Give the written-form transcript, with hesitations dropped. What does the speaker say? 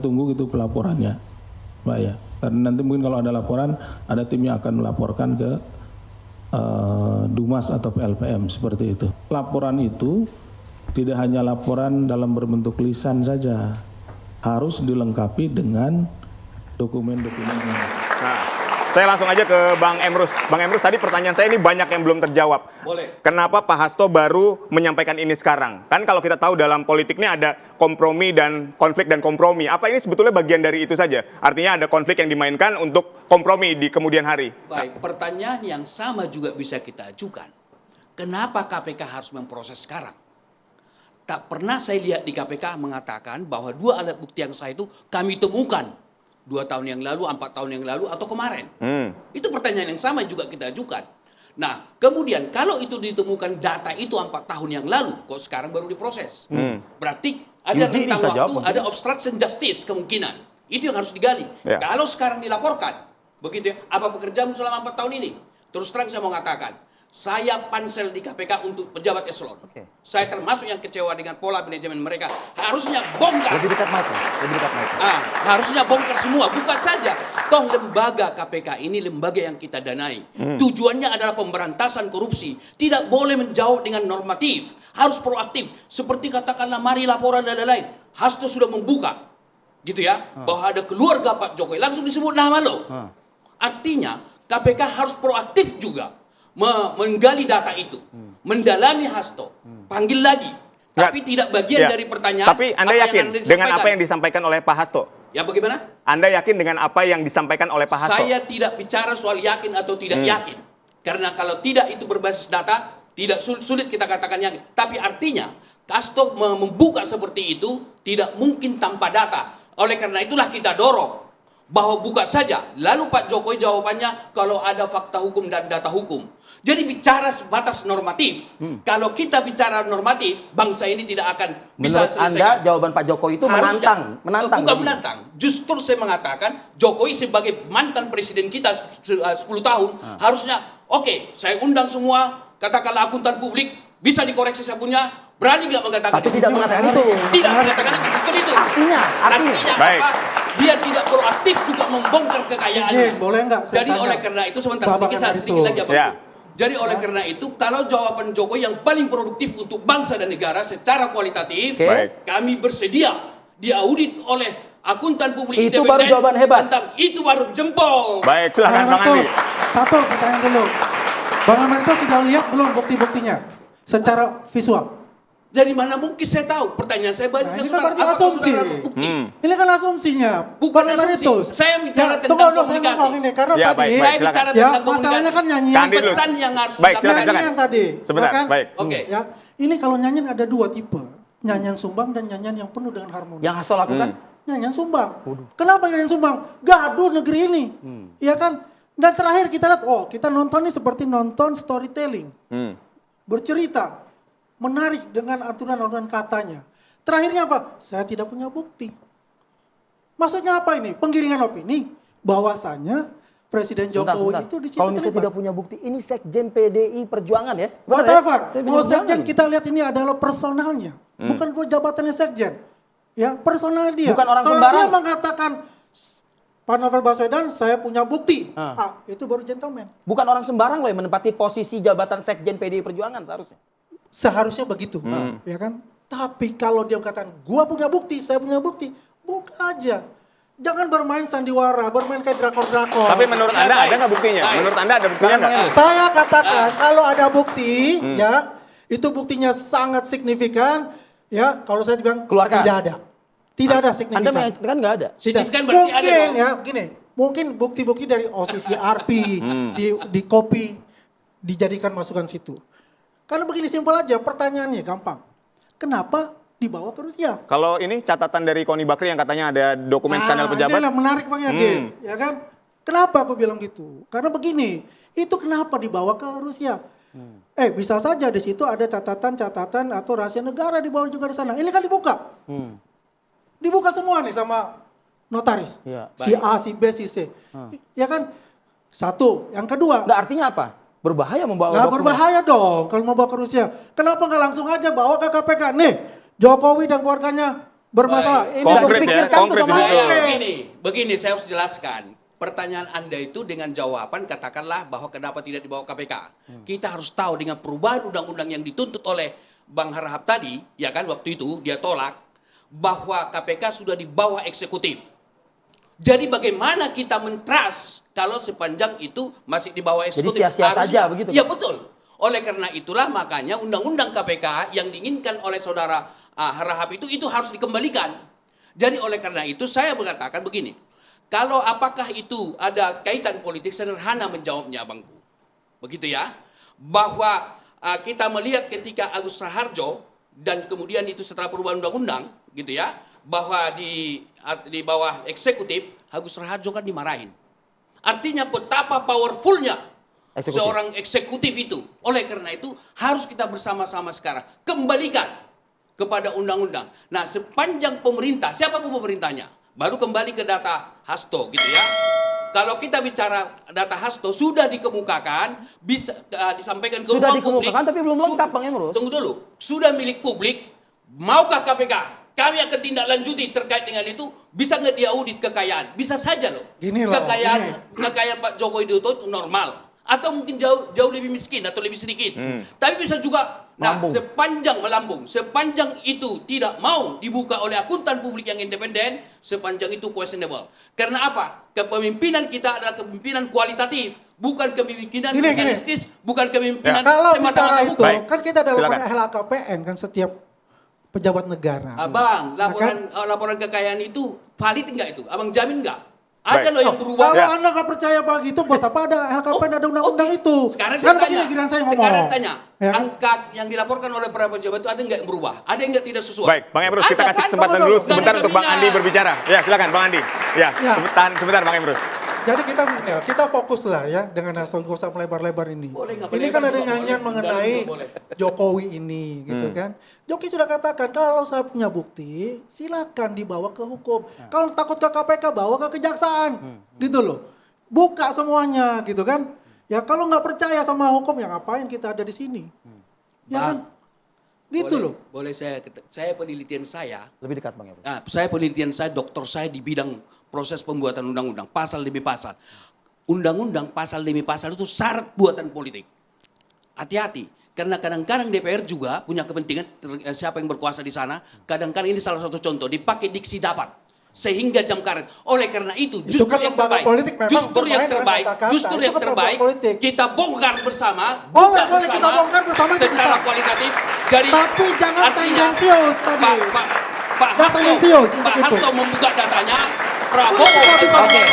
Tunggu gitu pelaporannya, Pak ya. Karena nanti mungkin kalau ada laporan, ada tim yang akan melaporkan ke Dumas atau PLPM seperti itu. Laporan itu tidak hanya laporan dalam berbentuk lisan saja, harus dilengkapi dengan dokumen-dokumennya. Nah, saya langsung aja ke Bang Emrus. Bang Emrus, tadi pertanyaan saya ini banyak yang belum terjawab. Boleh. Kenapa Pak Hasto baru menyampaikan ini sekarang? Kan kalau kita tahu dalam politik ini ada kompromi dan konflik dan kompromi. Apa ini sebetulnya bagian dari itu saja? Artinya ada konflik yang dimainkan untuk kompromi di kemudian hari. Baik, pertanyaan yang sama juga bisa kita ajukan. Kenapa KPK harus memproses sekarang? Tak pernah saya lihat di KPK mengatakan bahwa 2 alat bukti yang sah itu kami temukan 2 tahun yang lalu, 4 tahun yang lalu, atau kemarin. Itu pertanyaan yang sama juga kita ajukan. Nah, kemudian kalau itu ditemukan data itu 4 tahun yang lalu, kok sekarang baru diproses? Berarti ada rentang waktu, ada obstruction justice kemungkinan. Itu yang harus digali. Ya. Kalau sekarang dilaporkan, begitu ya, apa pekerjaanmu selama 4 tahun ini? Terus terang saya mau mengatakan, saya pansel di KPK untuk pejabat eselon. Saya termasuk yang kecewa dengan pola manajemen mereka. Harusnya bongkar. Lebih dekat mic. Harusnya bongkar semua. Bukan saja. Toh lembaga KPK ini lembaga yang kita danai. Tujuannya adalah pemberantasan korupsi. Tidak boleh menjauh dengan normatif. Harus proaktif. Seperti katakanlah mari laporan dan lain-lain. Hasto sudah membuka. Gitu ya. Bahwa ada keluarga Pak Jokowi. Langsung disebut nama lo. Artinya KPK harus proaktif juga. Menggali data itu, mendalami Hasto, panggil lagi, tapi tidak bagian dari pertanyaan. Tapi Anda yakin dengan apa yang disampaikan oleh Pak Hasto? Ya bagaimana? Anda yakin dengan apa yang disampaikan oleh Pak Hasto? Saya tidak bicara soal yakin atau tidak yakin, karena kalau tidak itu berbasis data, tidak sulit kita katakan yakin. Tapi artinya Hasto membuka seperti itu tidak mungkin tanpa data. Oleh karena itulah kita dorong bahwa buka saja. Lalu Pak Jokowi jawabannya kalau ada fakta hukum dan data hukum. Jadi bicara sebatas normatif. Kalau kita bicara normatif, bangsa ini tidak akan bisa Menurut selesai. Anda jawaban Pak Jokowi itu menantang. Bukan menantang. Justru saya mengatakan Jokowi sebagai mantan presiden kita 10 tahun harusnya oke, saya undang semua, katakanlah akuntan publik, bisa dikoreksi saya punya, berani nggak mengatakan Tapi itu? tidak mengatakan itu. Tidak mengatakan itu, justru itu. Artinya Baik. apa? Dia tidak proaktif juga membongkar kekayaannya. Boleh nggak saya Jadi tanya? oleh karena itu sebentar Bapak sedikit lagi apa Ya. Jadi oleh karena itu kalau jawaban Jokowi yang paling produktif untuk bangsa dan negara secara kualitatif, Baik. kami bersedia diaudit oleh akuntan publik Itu independen baru jawaban hebat. tentang itu baru jempol. Baik, silakan Bang Andi. Satu pertanyaan dulu. Bang Emeritus sudah lihat belum bukti-buktinya secara visual? Dari mana mungkin saya tahu? Pertanyaan saya balik Nah, ke ini kan saudara. berarti Apakah asumsi. saudara bukti? Ini kan asumsinya. Bukan Bang asumsi. Emeritus. Saya bicara tentang tunggu, saya komunikasi. ngomong ini karena Ya, tadi baik, Saya silakan. bicara ya tentang komunikasi. masalahnya kan nyanyian. Kandi dulu. Pesan yang harus Baik, disampaikan. silakan. Nyanyian tadi. Sebentar, ya kan? baik. Oke. Ya, ini kalau nyanyian ada 2 tipe. Nyanyian sumbang dan nyanyian yang penuh dengan harmoni. yang Hasto lakukan? Nyanyian sumbang. Kenapa nyanyian sumbang? Gaduh negeri ini. Iya kan? Dan terakhir kita lihat, kita nonton ini seperti nonton storytelling. Bercerita. Menarik dengan aturan-aturan katanya. Terakhirnya apa? Saya tidak punya bukti. Maksudnya apa ini? Penggiringan opini. Bahwasanya Presiden Jokowi itu di situ Kalau misalnya tidak punya bukti, ini Sekjen PDI Perjuangan ya? Benar ya? Whatever. PDI Mau Perjuangan sekjen ini. kita lihat ini adalah personalnya. Bukan jabatannya sekjen. Ya, personal dia. Bukan orang Kalau sembarang. dia mengatakan Pak Novel Baswedan saya punya bukti. Itu baru gentleman. Bukan orang sembarang loh yang menempati posisi jabatan Sekjen PDI Perjuangan seharusnya. Seharusnya begitu. Ya kan? Tapi kalau dia mengatakan gua punya bukti, saya punya bukti, buka aja. Jangan bermain sandiwara, bermain kayak drakor-drakor. Tapi menurut Anda ada nggak buktinya? Menurut Anda ada buktinya nggak? Saya katakan kalau ada bukti, ya itu buktinya sangat signifikan. Ya, kalau saya bilang Keluarkan. tidak ada, tidak ada Anda signifikan. mengatakan nggak ada? Signifikan berarti ada Mungkin dong. ya, gini, mungkin bukti-bukti dari OCCRP di copy dijadikan masukan situ. Karena begini simpel aja, pertanyaannya gampang. Kenapa dibawa ke Rusia? Kalau ini catatan dari Koni Bakri yang katanya ada dokumen skandal pejabat. Inilah menarik Bang Yadin, ya kan? Kenapa aku bilang gitu? Karena begini, itu kenapa dibawa ke Rusia? Bisa saja di situ ada catatan-catatan atau rahasia negara dibawa juga di sana. Ini kan dibuka. Dibuka semua nih sama notaris. Iya. Si A, si B, si C. Ya kan? Satu. Yang kedua. Nggak, artinya apa? Berbahaya membawa Nggak dokumen. berbahaya dong kalau mau bawa ke Rusia. Kenapa nggak langsung aja bawa ke KPK? Nih, Jokowi dan keluarganya bermasalah. Baik. Ini Konkret ya, Pikirkan tuh konkret di sama situ. Begini saya harus jelaskan. Pertanyaan Anda itu dengan jawaban katakanlah bahwa kenapa tidak dibawa KPK. Kita harus tahu dengan perubahan undang-undang yang dituntut oleh Bang Harahap tadi, ya kan waktu itu dia tolak bahwa KPK sudah di bawah eksekutif. Jadi bagaimana kita men-trust kalau sepanjang itu masih di bawah eksekutif? Jadi sia-sia saja begitu, Ya Pak? betul. Oleh karena itulah makanya undang-undang KPK yang diinginkan oleh saudara Harahap itu harus dikembalikan. Jadi oleh karena itu saya mengatakan begini. Kalau apakah itu ada kaitan politik, sederhana menjawabnya Bangku. Begitu ya. Bahwa kita melihat ketika Agus Raharjo dan kemudian itu setelah perubahan undang-undang gitu ya, bahwa di bawah eksekutif Agus Raharjo kan dimarahin. Artinya betapa powerfulnya seorang eksekutif itu. Oleh karena itu harus kita bersama-sama sekarang kembalikan kepada undang-undang. Nah, sepanjang pemerintah, siapapun pemerintahnya, baru kembali ke data Hasto gitu ya. Kalau kita bicara data Hasto sudah dikemukakan, bisa disampaikan ke Sudah ruang publik. dikemukakan tapi belum lengkap, Bang Emrus. Tunggu dulu. Sudah milik publik, maukah KPK? Kami akan tindak lanjuti terkait dengan itu. Bisa nggak dia audit kekayaan? Bisa saja loh. Gini loh, Kekayaan Pak Joko Widodo itu normal. Atau mungkin jauh lebih miskin atau lebih sedikit. Tapi bisa juga Melambung. sepanjang itu tidak mau dibuka oleh akuntan publik yang independen, sepanjang itu questionable. Karena apa? Kepemimpinan kita adalah kepemimpinan kualitatif, bukan kepemimpinan realistis, bukan kepemimpinan Kalau bicara semata-mata itu, hukum. Baik. kan kita ada laporan Silakan. LHKPN kan setiap pejabat negara. Abang, Nah, laporan kekayaan itu valid enggak itu? Abang jamin enggak? Baik. Ada loh yang berubah. Kalau Anda nggak percaya begitu, buat apa ada LHKPN, ada undang-undang Oke. itu? Sekarang Kan saya tanya. begini giliran saya ngomong. Sekarang tanya. Ya. Angka yang dilaporkan oleh para pejabat itu ada nggak yang berubah? Ada yang nggak tidak sesuai? Baik, Bang Emrus, kita Ada kasih kan? kesempatan Tunggu, dulu tunggu. sebentar Nggak ada untuk Bang Andi jaminan. berbicara. Ya, silakan Bang Andi. Ya, Ya. sebentar Bang Emrus. Jadi kita fokus lah ya dengan hasil gak usah melebar-lebar ini. Boleh nggak Ini melebar kan ada juga, nyanyian boleh. mengenai Dalam juga boleh. Jokowi ini gitu kan. Jokowi sudah katakan kalau saya punya bukti silakan dibawa ke hukum. Kalau takut ke KPK bawa ke kejaksaan. Gitu loh. Buka semuanya gitu kan. Ya kalau nggak percaya sama hukum ya ngapain kita ada di sini. Ya kan? Gitu Boleh- loh. Boleh saya penelitian saya. Lebih dekat Bang Emrus. Nah, saya penelitian saya, dokter saya di bidang proses pembuatan undang-undang, pasal demi pasal. Undang-undang pasal demi pasal itu syarat buatan politik. Hati-hati, karena kadang-kadang DPR juga punya kepentingan siapa yang berkuasa di sana. Kadang-kadang ini salah satu contoh, dipakai diksi dapat. Sehingga jam karet. Oleh karena itu, Itu justru kan yang lembaga terbaik, politik memang justru yang bermain dengan terbaik, kata-kata. justru Itu yang kan terbaik, lembaga politik. kita bongkar bersama, Boleh, buka boleh, kita bongkar bersama itu secara bisa. kualitatif. Jadi, Tapi jangan artinya, tendensius tadi. Pak Jangan tendensius Hasto untuk itu. membuka datanya, Prabowo Boleh, boleh, bersama boleh.